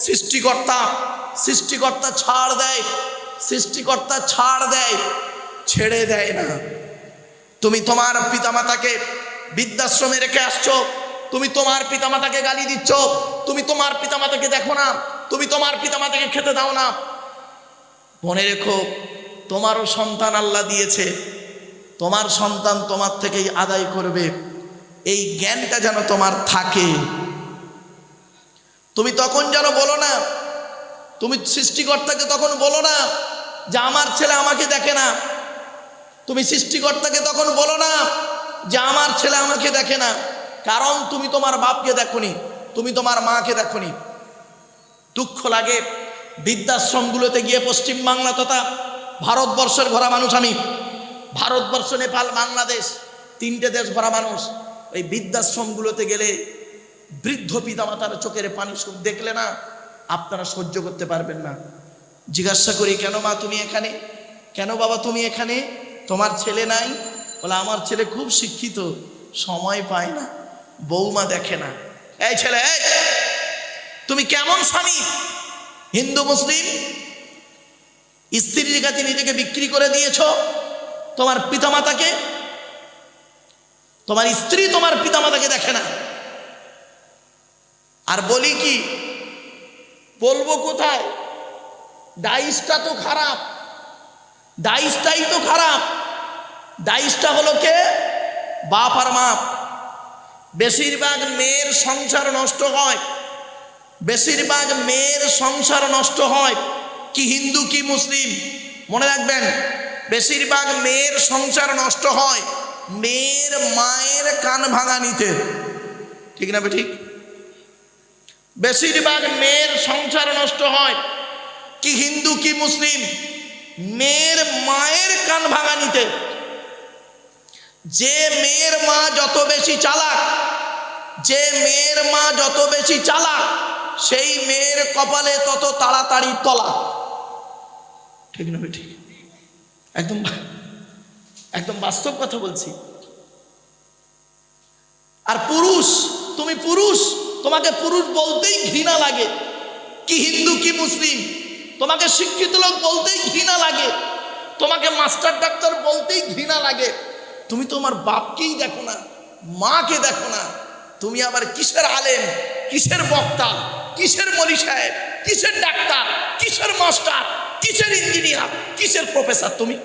সৃষ্টিকর্তা সৃষ্টিকর্তা ছাড় দেয়, সৃষ্টিকর্তা ছাড় দেয়, ছেড়ে দেয় না। তুমি তোমার পিতামাতাকে বৃদ্ধাশ্রমে রেখে আসছো, তুমি তোমার পিতামাতাকে গালি দিচ্ছ, তুমি তোমার পিতামাতাকে দেখো না, তুমি তোমার পিতামাতাকে খেতে দাও না। মনে রেখো, তোমারও সন্তান আল্লাহ দিয়েছে, তোমার সন্তান তোমার থেকেই আদায় করবে, এই জ্ঞানটা যেন তোমার থাকে। তুমি তখন যেন বলো না, তুমি সৃষ্টিকর্তাকে তখন বলো না যে আমার ছেলে আমাকে দেখে না। তুমি সৃষ্টিকর্তাকে তখন বলো না যে আমার ছেলে আমাকে দেখে না, কারণ তুমি তোমার বাপকে দেখোনি, তুমি তোমার মাকে দেখোনি। দুঃখ লাগে, বৃদ্ধাশ্রমগুলোতে গিয়ে পশ্চিমবাংলা তথা ভারতবর্ষের ঘোরা মানুষ আমি, ভারতবর্ষ, নেপাল, বাংলাদেশ, 3টে দেশ ঘোরা মানুষ। ওই বৃদ্ধাশ্রমগুলোতে গেলে বৃদ্ধ পিতামাতার চোখের পানি দেখলে না আপনারা সহ্য করতে পারবেন না। জিজ্ঞাসা করি, কেন মা তুমি এখানে, কেন বাবা তুমি এখানে, তোমার ছেলে নাই? বলে আমার ছেলে খুব শিক্ষিত, সময় পায় না, বৌমা দেখে না। এই ছেলে, এই তুমি কেমন স্বামী? হিন্দু মুসলিম স্ত্রীর কাছে নিজেকে বিক্রি করে দিয়েছ তোমার পিতামাতাকে, তোমার স্ত্রী তোমার পিতামাতাকে দেখে না। আর বলি কি, বলবো কোথায়? ডাইসটা তো খারাপ, ডাইসটাই তো খারাপ। ডাইসটা হলো কে? বাপ আর মা। বেশিরভাগ মেয়ের সংসার নষ্ট হয়, বেশিরভাগ মেয়ের সংসার নষ্ট হয় কি হিন্দু কি মুসলিম, মনে রাখবেন, বেশিরভাগ মেয়ের সংসার নষ্ট হয় মেয়ের মায়ের কান ভাঙা নিতে। ঠিক না ঠিক? বেশিরভাগ মেয়ের সংসার নষ্ট হয় কি হিন্দু কি মুসলিম, মেয়ের মায়ের কান ভাঙা নিতে। যে মেয়ের মা যত বেশি চালাক, যে মেয়ের মা যত বেশি চালাক, সেই মেয়ের কপালে তত তাড়াতাড়ি তলাক। ঠিক না ঠিক? একদম একদম বাস্তব কথা বলছি। আর পুরুষ, তুমি পুরুষ, তোমাকে পুরুষ বলতেই ঘৃণা লাগে কি হিন্দু কি মুসলিম, তোমাকে শিক্ষিত লোক বলতেই ঘৃণা লাগে, তোমাকে মাস্টার ডাক্তার বলতেই ঘৃণা লাগে। তুমি তোমার বাপকেই দেখো না, মাকে দেখো না, তুমি আবার কিসের আলেম, কিসের বক্তা, কিসের মলি সাহেব, কিসের ডাক্তার, কিসের মাস্টার, কিসের ইঞ্জিনিয়ার, কিসের প্রফেসর? তুমি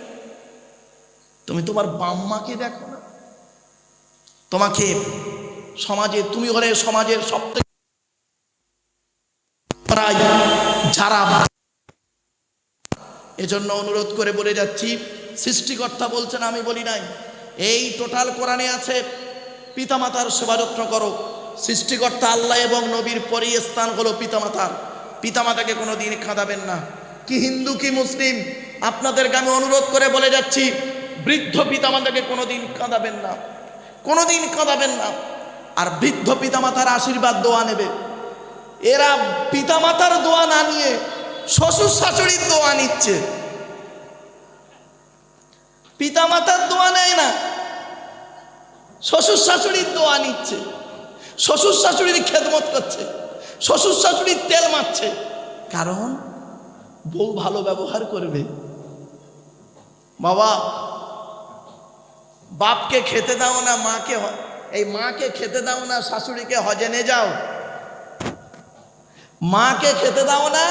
তুমি তোমার বাম্মাকে দেখো না। তোমাকে সমাজে, তুমি হলে সমাজের সবথেকে যারা, এজন্য অনুরোধ করে বলে যাচ্ছি, সৃষ্টিকর্তা বলছেন, আমি বলি নাই, এই টোটাল কোরআনে আছে, পিতামাতার সেবা যত্ন করো। সৃষ্টিকর্তা আল্লাহ এবং নবীর পরই স্থান হলো পিতামাতার। পিতামাতাকে কোনো দিন কাঁদাবেন না, কি হিন্দু কি মুসলিম। আপনাদেরকে আমি অনুরোধ করে বলে যাচ্ছি, বৃদ্ধ পিতামাতাকে কোনোদিন কাঁদাবেন না, কোনোদিন কাঁদাবেন না। আর বৃদ্ধ পিতামাতার আশীর্বাদ দোয়া নেবে। এরা পিতামাতার দোয়া না নিয়ে শ্বশুর শাশুড়ির দোয়া নিচ্ছে, পিতামাতার দোয়া নেয় না, শ্বশুর শাশুড়ির দোয়া নিচ্ছে, শ্বশুর শাশুড়ির খেদমত করছে, শ্বশুর শাশুড়ির তেল মারছে। কারণ বউ ভালো ব্যবহার করবে। বাবা, বাপকে খেতে দাও না, মাকে, এই মাকে খেতে দাও না, শাশুড়িকে হজে নিয়ে যাও। মাকে খেতে দাও না,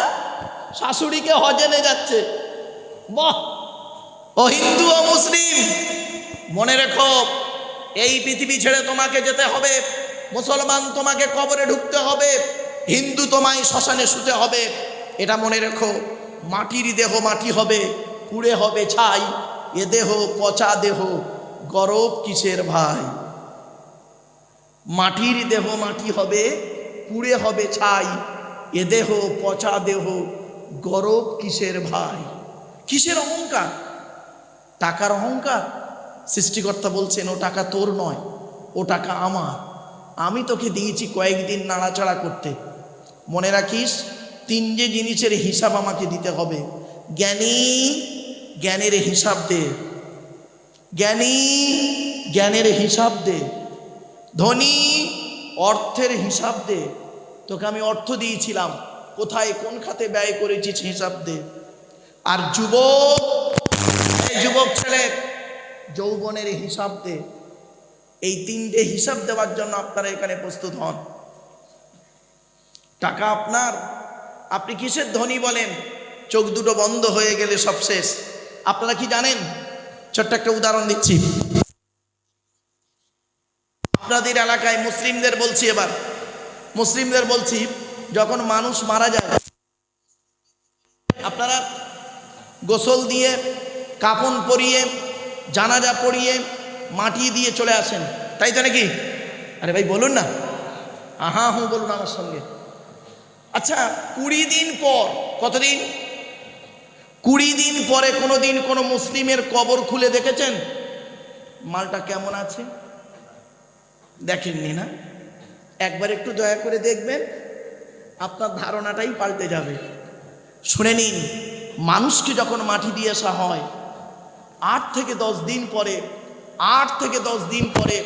শাশুড়িকে হজে নিয়ে যাচ্ছে। বাহ! ও হিন্দু ও মুসলিম, মনে রেখো, এই পৃথিবী ছেড়ে তোমাকে যেতে হবে। মুসলমান তোমাকে কবরে ঢুকতে হবে, হিন্দু তোমায় শ্মশানে শুতে হবে। এটা মনে রেখো, মাটির দেহ মাটি হবে, পুড়ে হবে ছাই। এ দেহ পচা দেহ, গরব কিসের ভাই? মাটির দেহ মাটি হবে, পুড়ে হবে ছাই। এ দেহ পচা দেহ, গরব কিসের ভাই? কিসের অহংকার? টাকার অহংকার? সৃষ্টিকর্তা বলছেন, ও টাকা তোর নয়, ও টাকা আমার। আমি তোকে দিয়েছি কয়েকদিন নাড়াচাড়া করতে। মনে রাখিস, 3 জিনিসের হিসাব আমাকে দিতে হবে। জ্ঞানী জ্ঞানের হিসাব দে, জ্ঞানী জ্ঞানের হিসাব দে, ধনী অর্থের হিসাব দে। তোকে আমি অর্থ দিয়েছিলাম, কোথায় কোন খাতে ব্যয় করেছিস হিসাব দে। আর যুবক, এই যুবক ছেলে, যৌবনের হিসাব দে। এই তিনটে হিসাব দেওয়ার জন্য আপনারা এখানে প্রস্তুত হন। টাকা আপনার, আপনি কিসের ধনী বলেন? চোখ দুটো বন্ধ হয়ে গেলে সব শেষ। আপনারা কি জানেন? ছোট্ট একটা উদাহরণ দিচ্ছি। আপনাদের এলাকায় মুসলিমদের বলছি, এবার মুসলিমদের বলছি, যখন মানুষ মারা যায় আপনারা গোসল দিয়ে, কাফন পরিয়ে, জানাজা পড়িয়ে, মাটি দিয়ে চলে আসেন, তাই তো নাকি? আরে ভাই বলুন না, আহা হুঁ বলুন আমার সঙ্গে। আচ্ছা 20 দিন পর, কতদিন? 20 দিন পরে কোনো দিন কোনো মুসলিমের কবর খুলে দেখেছেন মালটা কেমন আছে? দেখেননি না? একবার একটু দয়া করে দেখবেন, আপনার ধারণাটাই পাল্টে যাবে। শুনে নিন, মানুষকে যখন মাটি দিয়ে আসা হয় 8 থেকে 10 দিন পরে, 8 থেকে 10 দিন পরে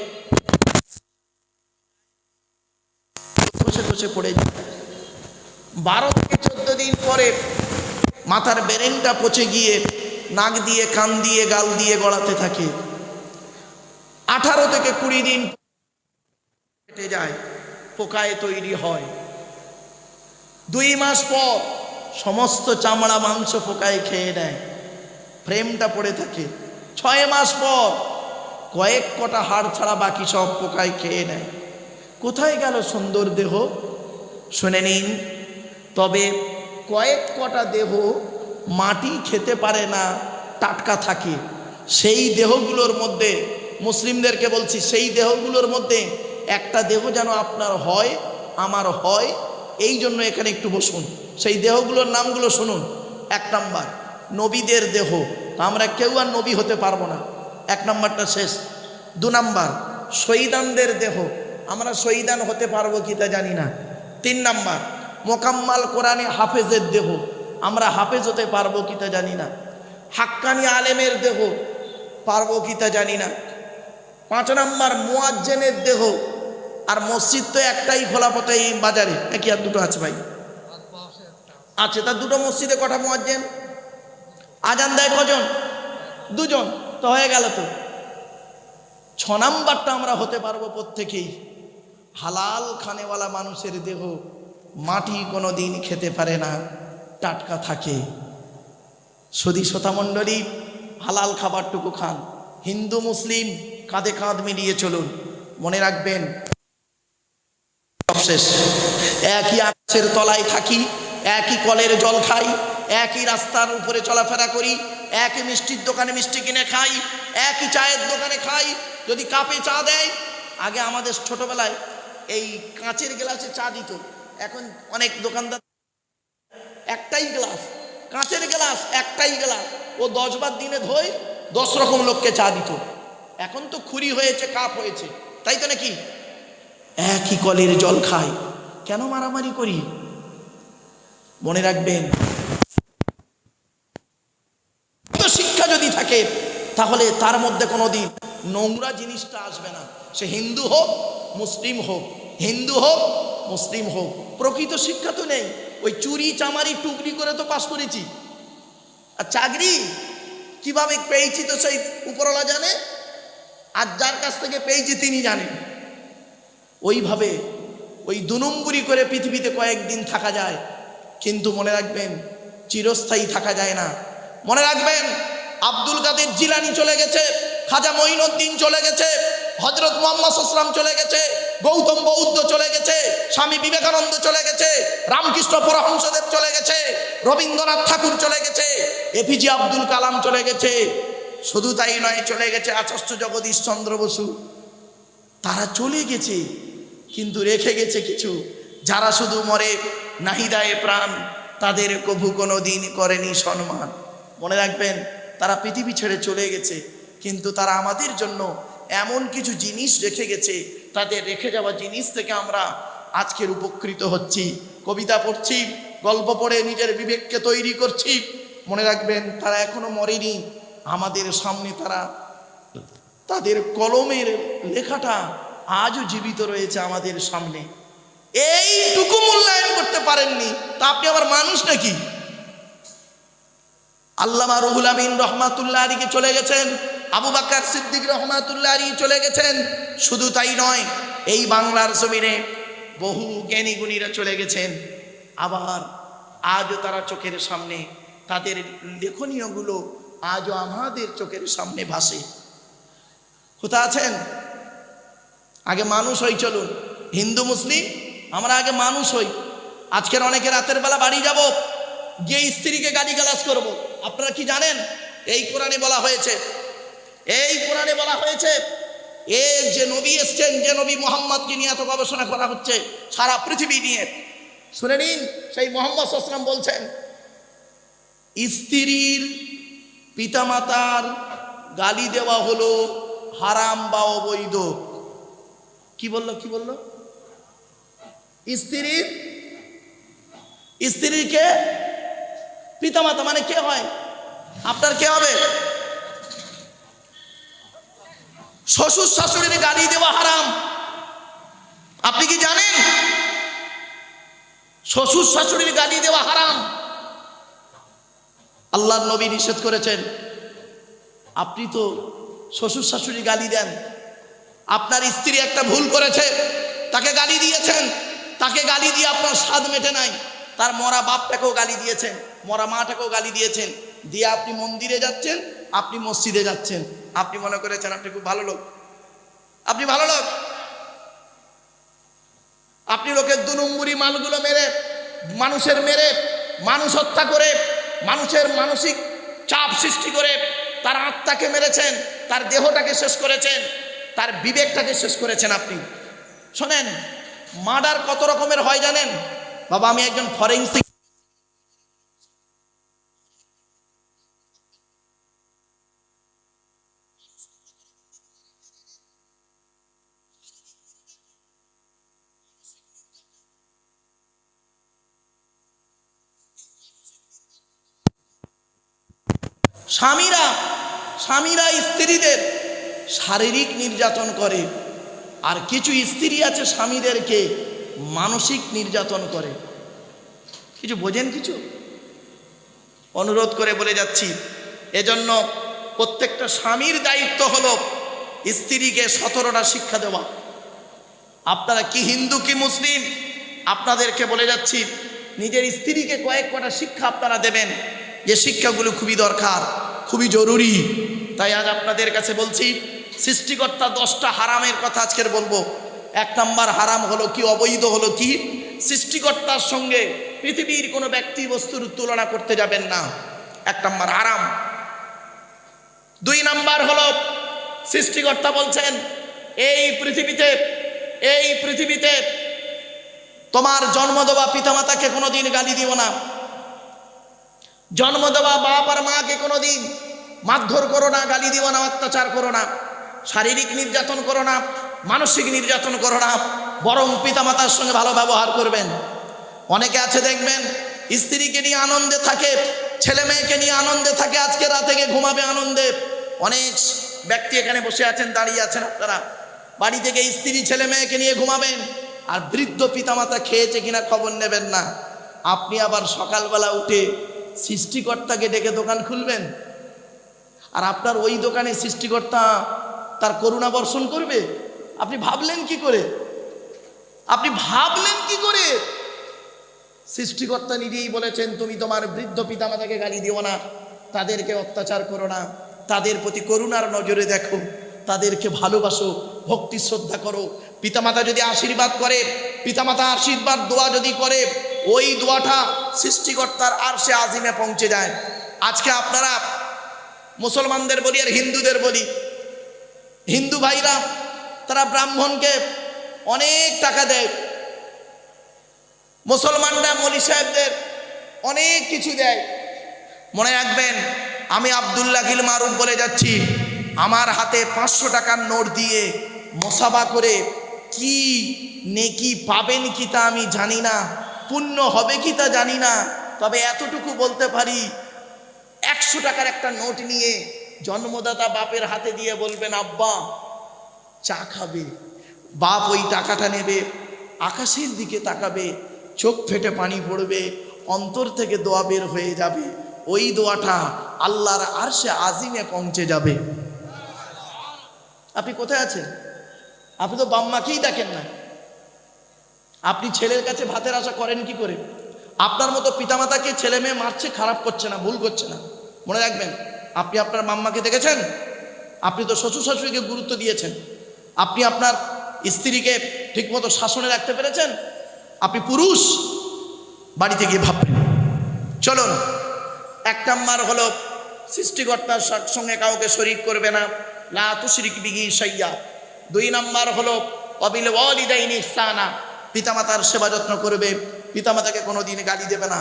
বসে বসে পড়ে যায়। 12 থেকে 14 দিন পরে মাথার বেরেনটা পচে গিয়ে নাক দিয়ে, কান দিয়ে, গাল দিয়ে গড়াতে থাকে। 18 থেকে 20 দিন কেটে যায়, পোকায় তৈরি হয়। 2 মাস পর সমস্ত চামড়া মাংস পোকায় খেয়ে নেয়, ফ্রেমটা পড়ে থাকে। 6 মাস পর কয়েক কটা হাড় ছাড়া বাকি সব পোকায় খেয়ে নেয়। কোথায় গেল সুন্দর দেহ? শুনে নিন, তবে কয়েক কটা দেহ মাটি খেতে পারে না, টাটকা থাকে। সেই দেহগুলোর মধ্যে, মুসলিমদেরকে বলছি, সেই দেহগুলোর মধ্যে একটা দেহ যেন আপনার হয়, আমার হয়। এই জন্য এখানে একটু বসুন, সেই দেহগুলোর নামগুলো শুনুন। 1 নাম্বার নবীদের দেহ, আমরা কেউ আর নবী হতে পারবো না, 1 নাম্বারটা শেষ। 2 নাম্বার শহীদানদের দেহ, আমরা শহীদান হতে পারবো কি তা জানি না। 3 নাম্বার মোকাম্মাল কোরআনে হাফেজের দেহ, আমরা হাফেজ হতে পারবো কি তা জানি না। হাক্কানি আলেমের দেহ, পারবো কি তা জানি না। 5 নাম্বার মুয়াজ্জিনের দেহ, আর মসজিদ তো একটাই খোলা পথে এই বাজারে, নাকি আর দুটো আছে ভাই? আছে, তার দুটো মসজিদে কটা মুয়াজ্জিন? আজান দেয় কজন? 2 জন, তো হয়ে গেল তো। 6 নাম্বারটা আমরা হতে পারবো প্রত্যেকেই হালাল খানেওয়ালা মানুষের দেহ, মাটি কোনো দিন খেতে পারে না, টাটকা থাকে। সদী শ্রোতা মণ্ডলী, হালাল খাবারটুকু খান। হিন্দু মুসলিম কাঁধে কাঁধ মিলিয়ে চলুন। মনে রাখবেন, শেষ একই আকাশের তলায় থাকি, একই কলের জল খাই, একই রাস্তার উপরে চলাফেরা করি, একই মিষ্টির দোকানে মিষ্টি কিনে খাই, একই চায়ের দোকানে খাই। যদি কাপে চা দেয়, আগে আমাদের ছোটবেলায় এই কাঁচের গ্লাসে চা দিত, এখন অনেক দোকানদার একটাই গ্লাস, কাঁচের গ্লাস, একটাই গ্লাস, ও 10 বার দিনে ধোয়, 10 রকম লোককে চা দিত। এখন তো খুরি হয়েছে, কাপ হয়েছে, তাই তো নাকি? একই কলের জল খাই, কেন মারামারি করি? মনে রাখবেন, শিক্ষা যদি থাকে তাহলে তার মধ্যে কোনোদিন নোংরা জিনিসটা আসবে না। সে হিন্দু হোক, মুসলিম হোক, হিন্দু হোক, মুসলিম হোক, প্রকৃত শিক্ষা তো নেই। ওই চুরি চামারি টুকরি করে তো পাস করেছি। আর চাকরি কিভাবে পেয়েছি তো সেই উপরওয়ালা জানে, আর যার কাছ থেকে পেয়েছি তিনি জানেন। ওইভাবে ওই 2 নম্বরি করে পৃথিবীতে কয়েকদিন থাকা যায়, কিন্তু মনে রাখবেন চিরস্থায়ী থাকা যায় না। মনে রাখবেন, আব্দুল কাদের জিলানী চলে গেছে, খাজা মঈনুদ্দিন চলে গেছে, হযরত মুহাম্মদ সাল্লাল্লাহু আলাইহি ওয়াসাল্লাম চলে গেছে, গৌতম বৌদ্ধ চলে গেছে, স্বামী বিবেকানন্দ চলে গেছে, রামকৃষ্ণ পরমহংসদেব চলে গেছে, রবীন্দ্রনাথ ঠাকুর চলে গেছে, এপিজে আব্দুল কালাম চলে গেছে। শুধু তাই নয়, চলে গেছে আচার্য জগদীশ চন্দ্র বসু। তারা চলে গেছে, কিন্তু রেখে গেছে কিছু, যারা শুধু মরে নাহিদায়ে প্রাণ, তাদের কভু কোনো দিন করেনি সম্মান। মনে রাখবেন, তারা পৃথিবী ছেড়ে চলে গেছে, কিন্তু তারা আমাদের জন্য এমন কিছু জিনিস রেখে গেছে, তাদের রেখে যাওয়া জিনিস থেকে আমরা আজকের উপকৃত হচ্ছি। কবিতা পড়ছি, গল্প পড়ে নিজের বিবেককে তৈরি করছি। মনে রাখবেন, তারা এখনো মরেনি, আমাদের সামনে তারা, তাদের কলমের লেখাটা আজও জীবিত রয়েছে আমাদের সামনে। এইটুকু মূল্যায়ন করতে পারেননি, তা আপনি আবার মানুষ নাকি? আল্লামা রুহুল আমিন রহমাতুল্লাহ আলাইহি চলে গেছেন, আবু বকর সিদ্দিক রহমাতুল্লাহ আলাইহি চলে গেছেন। শুধু তাই নয়, এই বাংলার জমিনে বহু জ্ঞানী গুণীরা চলে গেছেন। আবার আজও তারা চোখের সামনে, তাদের লেখনীয়গুলো আজও আমাদের চোখের সামনে ভাসে। কোথা আছেন? আগে মানুষ হই, চলুন হিন্দু মুসলিম আমরা আগে মানুষ হই। আজকের অনেকে রাতের বেলা বাড়ি যাব, গিয়ে স্ত্রীকে গালিগালাজ করব। আপনারা কি জানেন? এই কোরআনে বলা হয়েছে, এই কোরআনে বলা হয়েছে, এর যে নবী এসছেন, যে নবী মুহাম্মদকে নিয়ে এত গবেষণা করা হচ্ছে সারা পৃথিবী নিয়ে, শুনে নিন। সেই মুহাম্মদ সাল্লাল্লাহু আলাইহি ওয়াসাল্লাম বলছেন, স্ত্রীর পিতামাতার গালি দেওয়া হলো হারাম বা অবৈধ। কি বললো? কি বললো? স্ত্রীকে পিতামাতা মানে কে হয়? আপনার কে হবে? শ্বশুর শাশুড়ির গালি দেওয়া হারাম। আপনি কি জানেন? শ্বশুর শাশুড়ির গালি দেওয়া হারাম। আল্লাহর নবী নিষেধ করেছেন। আপনি তো শ্বশুর শাশুড়ি গালি দেন, আপনার স্ত্রী একটা ভুল করেছে, তাকে গালি দিয়েছেন, তাকে গালি দিয়ে আপনার স্বাদ মেটে নাই, তার মরা বাপটাকেও গালি দিয়েছেন, মরা মাটাকেও গালি দিয়েছেন, দিয়ে আপনি মন্দিরে যাচ্ছেন, আপনি মসজিদে যাচ্ছেন, আপনি মনে করেছেন আপনি খুব ভালো লোক, আপনি ভালো লোক। আপনি লোকের 2 নম্বরি মালগুলো মেরে, মেরে মানুষ হত্যা করে, মানুষের মানসিক চাপ সৃষ্টি করে তার আত্মাকে মেরেছেন, তার দেহটাকে শেষ করেছেন, তার বিবেকটাকে শেষ করেছেন আপনি। শোনেন, মার্ডার কত রকমের হয় জানেন? বাবা, আমি একজন ফরেনসিক, স্বামীরা স্ত্রীদের শারীরিক নির্যাতন করে, আর কিছু স্ত্রী আছে স্বামীদেরকে মানসিক নির্যাতন করে। কিছু বোঝেন? কিছু অনুরোধ করে বলে যাচ্ছি, এজন্য প্রত্যেকটা স্বামীর দায়িত্ব হলো স্ত্রীকে 17টা শিক্ষা দেওয়া। আপনারা কি হিন্দু কি মুসলিম, আপনাদেরকে বলে যাচ্ছি, নিজের স্ত্রীকে কয়েকটা শিক্ষা আপনারা দেবেন, যে শিক্ষাগুলো খুবই দরকার, খুবই জরুরি। তাই আজ আপনাদের কাছে বলছি, সৃষ্টিকর্তা 10টা হারামের কথা আজকের বলবো। 1 নম্বর হারাম হলো কি, অবৈধ হলো কি, সৃষ্টিকর্তার সঙ্গে পৃথিবীর কোনো ব্যক্তি বস্তুর তুলনা করতে যাবেন না, 1 নম্বর হারাম। 2 নম্বর হলো, সৃষ্টিকর্তা বলছেন, এই পৃথিবীতে তোমার জন্ম দেওয়া পিতামাতাকে কোনোদিন গালি দিও না, জন্ম দেওয়া বাপ আর মাকে কোনোদিন মারধর করো না, গালি দিও না, অত্যাচার করো না, শারীরিক নির্যাতন করো না, মানসিক নির্যাতন করো না, বরং পিতামাতার সঙ্গে ভালো ব্যবহার করবেন। অনেকে আছে দেখবেন, স্ত্রীকে নিয়ে আনন্দে থাকে, ছেলে মেয়েকে নিয়ে আনন্দে থাকে, আজকে রাতে গিয়ে ঘুমাবে আনন্দে। অনেক ব্যক্তি এখানে বসে আছেন, দাঁড়িয়ে আছেন, আপনারা বাড়ি থেকে স্ত্রী ছেলে মেয়েকে নিয়ে ঘুমাবেন, আর বৃদ্ধ পিতামাতা খেয়েছে কিনা খবর নেবেন না। আপনি আবার সকালবেলা উঠে সৃষ্টিকর্তাকে ডেকে দোকান খুলবেন, আর আপনার ওই দোকানে সৃষ্টিকর্তা তার করুণা বর্ষণ করবে? আপনি ভাবলেন কি করে? সৃষ্টিকর্তা নিজেই বলেছেন, তুমি তোমার বৃদ্ধ পিতামাতাকে গালি দিও না, তাদেরকে অত্যাচার করো না, তাদের প্রতি করুণার নজরে দেখো, তাদেরকে ভালোবাসো, ভক্তি শ্রদ্ধা করো। পিতামাতা যদি আশীর্বাদ করে, পিতামাতা আশীর্বাদ দোয়া যদি করে, ওই দোয়াটা সৃষ্টিকর্তার আরশে আজিমে পৌঁছে যায়। আজকে আপনারা মুসলমানদের বলি আর হিন্দুদের বলি, হিন্দু ভাইরা তারা ব্রাহ্মণকে অনেক টাকা দেয়, মুসলমানরা মলি সাহেবদের অনেক কিছু দেয়। মনে রাখবেন, আমি আব্দুল্লাহিল মারুফ বলে যাচ্ছি, আমার হাতে 500 টাকার নোট দিয়ে মোসাবা করে কি নেকি পাবেন কি তা আমি জানি না, পুণ্য হবে কি তা জানি না, তবে এতটুকু বলতে পারি, 100 টাকার একটা নোট নিয়ে জন্মদাতা বাপের হাতে দিয়ে বলবেন, আব্বা চা খাবে, বাপ ওই টাকাটা নেবে, আকাশের দিকে তাকাবে, চোখ ফেটে পানি পড়বে, অন্তর থেকে দোয়া বের হয়ে যাবে, ওই দোয়াটা আল্লাহর আরশে আজিমে পৌঁছে যাবে। আপনি কোথায় আছেন? আপনি তো বাম্মাকেই দেখেন না। আপনি ছেলের কাছে ভাতের আশা করেন কি করে? আপনার মতো পিতামাতাকে ছেলে মেয়ে মারছে, খারাপ করছে না, ভুল করছে না। মনে রাখবেন, আপনি আপনার মাম্মাকে দেখেছেন? আপনি তো শ্বশুর শাশুড়িকে গুরুত্ব দিয়েছেন। আপনি আপনার স্ত্রীকে ঠিকমতো শাসনে রাখতে পেরেছেন? আপনি পুরুষ, বাড়িতে গিয়ে ভাববেন। চলুন, 1 নাম্বার হলো সৃষ্টিকর্তার সঙ্গে কাউকে শরীক করবে না, লা তুশরিক বিহি শাইয়্যা। 2 নাম্বার হলো ওয়াবিল ওয়ালিদাইনি ইহসানা, পিতামাতার সেবা যত্ন করবে, পিতামাতাকে কোনোদিন গালি দেবে না।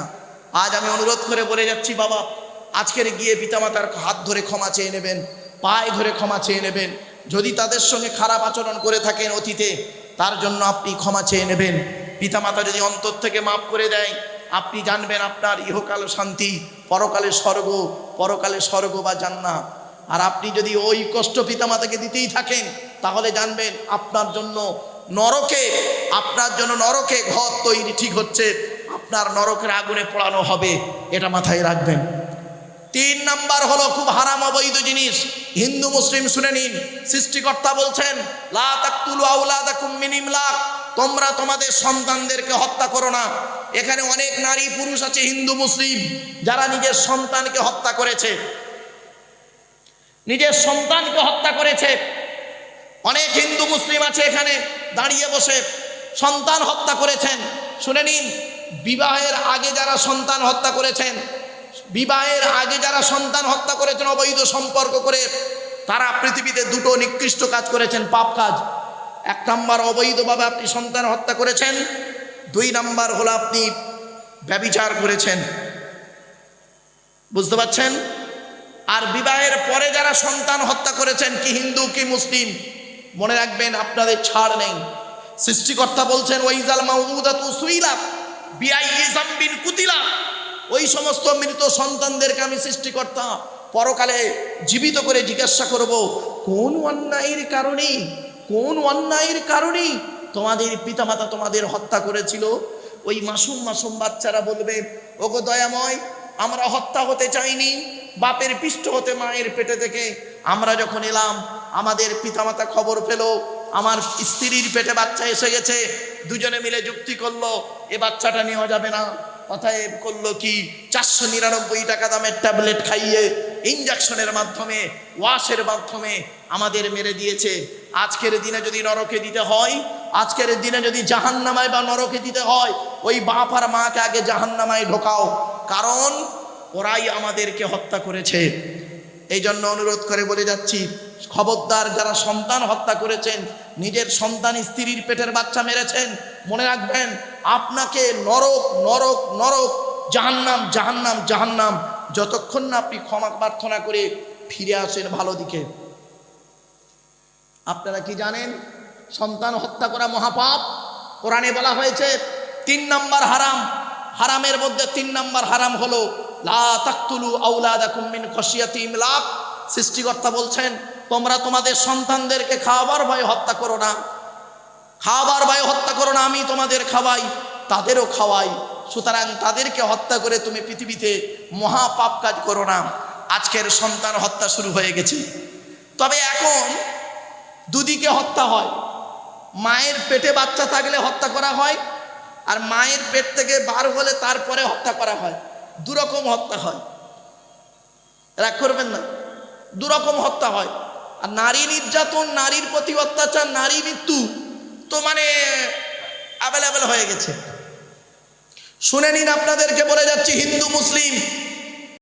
আজ আমি অনুরোধ করে বলে যাচ্ছি, বাবা আজকের গিয়ে পিতামাতার হাত ধরে ক্ষমা চেয়ে নেবেন, পায়ে ধরে ক্ষমা চেয়ে নেবেন। যদি তাদের সঙ্গে খারাপ আচরণ করে থাকেন অতীতে, তার জন্য আপনি ক্ষমা চেয়ে নেবেন। পিতামাতা যদি অন্তর থেকে মাফ করে দেয়, আপনি জানবেন আপনার ইহকাল শান্তি, পরকালে স্বর্গ বা জান্নাত। আর আপনি যদি ওই কষ্ট পিতামাতাকে দিতেই থাকেন, তাহলে জানবেন আপনার জন্য নরকে ঘর তৈরি ঠিক হচ্ছে, আপনার নরকের আগুনে পোড়ানো হবে, এটা মাথায় রাখবেন। 3 নাম্বার হলো খুব হারাম অবৈধ জিনিস। হিন্দু মুসলিম শুনে নিন, সৃষ্টিকর্তা বলছেন লা তাকতুলু আওলাদাকুম মিন ইমলাক, তোমরা তোমাদের সন্তানদেরকে হত্যা করো না। এখানে অনেক নারী পুরুষ আছে হিন্দু মুসলিম যারা নিজের সন্তানকে হত্যা করেছে, অনেক হিন্দু মুসলিম আছে এখানে দাঁড়িয়ে বসে সন্তান হত্যা করেছেন। শুনে নিন, বিবাহের আগে যারা সন্তান হত্যা করেছেন অবৈধ সম্পর্ক করে, তারা পৃথিবীতে 2টো নিকৃষ্ট কাজ করেছেন, পাপ কাজ। 1 নাম্বার অবৈধভাবে আপনি সন্তান হত্যা করেছেন, 2 নাম্বার হলো আপনি ব্যভিচার করেছেন। বুঝতে পারছেন? আর বিবাহের পরে যারা সন্তান হত্যা করেছেন, কি হিন্দু কি মুসলিম, মনে রাখবেন আপনাদের ছাড় নেই। সৃষ্টিকর্তা বলছেন ওয়াইজাল মাউউদাতু সুইলাত বিআইয়ি যামবিন কুতিলা, ওই সমস্ত মৃত সন্তানদেরকে আমি সৃষ্টিকর্তা পরকালে জীবিত করে জিজ্ঞাসা করব, কোন অন্যায়ের কারণে তোমাদের পিতামাতা তোমাদের হত্যা করেছিল। ওই মাসুম বাচ্চারা বলবে, ওগো দয়াময়, আমরা হত্যা হতে চাইনি, বাপের পৃষ্ঠ হতে মায়ের পেটে থেকে আমরা যখন এলাম, আমাদের পিতামাতা খবর পেল আমার স্ত্রীর পেটে বাচ্চা এসে গেছে, দুজনে মিলে যুক্তি করলো এ বাচ্চাটা নেওয়া যাবে না। অতএব করলো কি, 499 টাকা দামের ট্যাবলেট খাইয়ে ইঞ্জেকশনের মাধ্যমে, ওয়াশের মাধ্যমে আমাদের মেরে দিয়েছে। আজকের দিনে যদি নরকে দিতে হয়, আজকের দিনে যদি জাহান্নামায় বা নরকে দিতে হয়, ওই বাপ আর মাকে আগে জাহান্নামায় ঢোকাও, কারণ ওরাই আমাদেরকে হত্যা করেছে। এই জন্য অনুরোধ করে বলে যাচ্ছি, খবরদার যারা সন্তান হত্যা করেছেন, নিজের সন্তান স্ত্রীর পেটের বাচ্চা মেরেছেন, মনে রাখবেন আপনাকে নরক, জাহান্নাম, যতক্ষণ না আপনি ক্ষমা প্রার্থনা করে ফিরে আসেন ভালো দিকে। আপনারা কি জানেন সন্তান হত্যা করা মহাপাপ? কোরআনে বলা হয়েছে 3 নাম্বার হারাম। হারামের মধ্যে 3 নাম্বার হারাম হলো লা তাকতুলু আওলাদাকুম মিন খাশিয়াতি ইমলাক। সৃষ্টিকর্তা বলছেন তোমরা তোমাদের সন্তানদেরকে খাওয়াবার ভয়ে হত্যা করো না, আমি তোমাদের খাওয়াই, তাদেরও খাওয়াই, সুতরাং তাদেরকে হত্যা করে তুমি পৃথিবীতে মহাপাপ কাজ করো না। আজকের সন্তান হত্যা শুরু হয়ে গেছে। তবে এখন দুদিকে হত্যা হয়, মায়ের পেটে বাচ্চা থাকলে হত্যা করা হয়, আর মায়ের পেট থেকে বার হলে তারপরে হত্যা করা হয়। 2 রকম হত্যা হয়, রাগ করবেন না, 2 রকম হত্যা হয়। আর নারী নির্যাতন, নারীর প্রতি অত্যাচার, নারী মৃত্যু তো মানে অ্যাভেলেবেল হয়ে গেছে। শুনে নিন, আপনাদেরকে বলে যাচ্ছি, হিন্দু মুসলিম